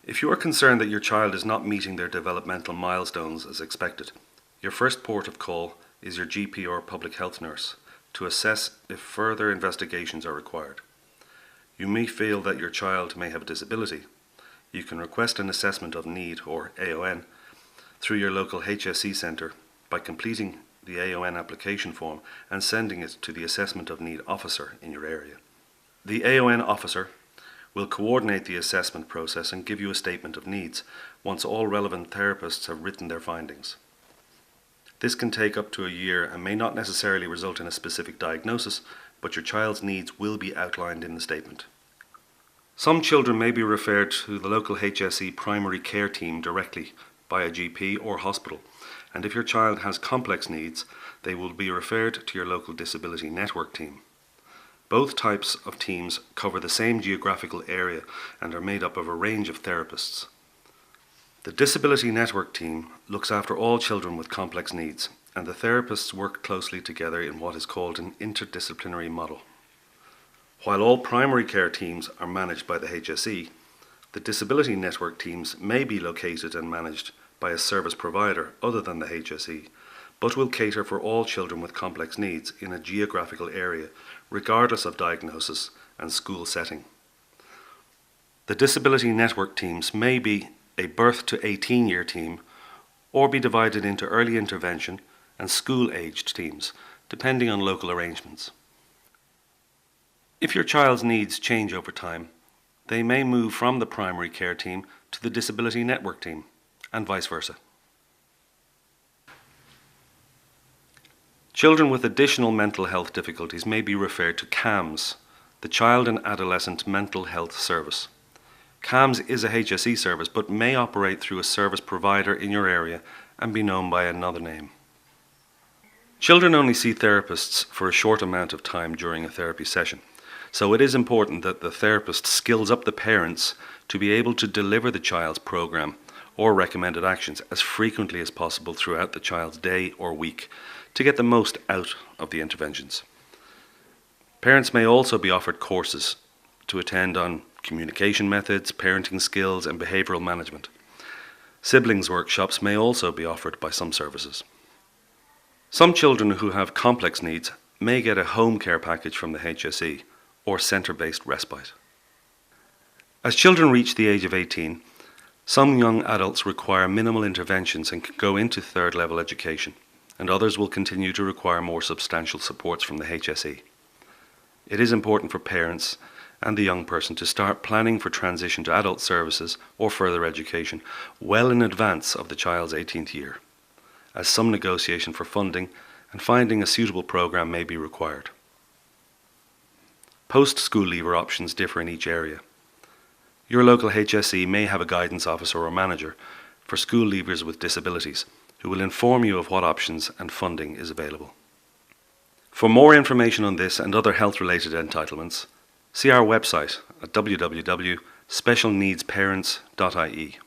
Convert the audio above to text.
If you are concerned that your child is not meeting their developmental milestones as expected, your first port of call is your GP or public health nurse to assess if further investigations are required. You may feel that your child may have a disability. You can request an assessment of need, or AON, through your local HSE centre by completing the AON application form and sending it to the Assessment of Need officer in your area. The AON officer will coordinate the assessment process and give you a statement of needs once all relevant therapists have written their findings. This can take up to a year and may not necessarily result in a specific diagnosis, but your child's needs will be outlined in the statement. Some children may be referred to the local HSE primary care team directly by a GP or hospital, and if your child has complex needs, they will be referred to your local disability network team. Both types of teams cover the same geographical area and are made up of a range of therapists. The Disability Network team looks after all children with complex needs, and the therapists work closely together in what is called an interdisciplinary model. While all primary care teams are managed by the HSE, the Disability Network teams may be located and managed by a service provider other than the HSE, but will cater for all children with complex needs in a geographical area, regardless of diagnosis and school setting. The Disability Network teams may be a birth to 18-year team or be divided into early intervention and school-aged teams, depending on local arrangements. If your child's needs change over time, they may move from the primary care team to the Disability Network team, and vice versa. Children with additional mental health difficulties may be referred to CAMS, the Child and Adolescent Mental Health Service. CAMS is a HSE service but may operate through a service provider in your area and be known by another name. Children only see therapists for a short amount of time during a therapy session, so it is important that the therapist skills up the parents to be able to deliver the child's program or recommended actions as frequently as possible throughout the child's day or week to get the most out of the interventions. Parents may also be offered courses to attend on communication methods, parenting skills, and behavioural management. Siblings workshops may also be offered by some services. Some children who have complex needs may get a home care package from the HSE or centre-based respite. As children reach the age of 18, some young adults require minimal interventions and can go into third-level education, and others will continue to require more substantial supports from the HSE. It is important for parents and the young person to start planning for transition to adult services or further education well in advance of the child's 18th year, as some negotiation for funding and finding a suitable programme may be required. Post-school leaver options differ in each area. Your local HSE may have a guidance officer or manager for school leavers with disabilities who will inform you of what options and funding is available. For more information on this and other health-related entitlements, see our website at www.specialneedsparents.ie.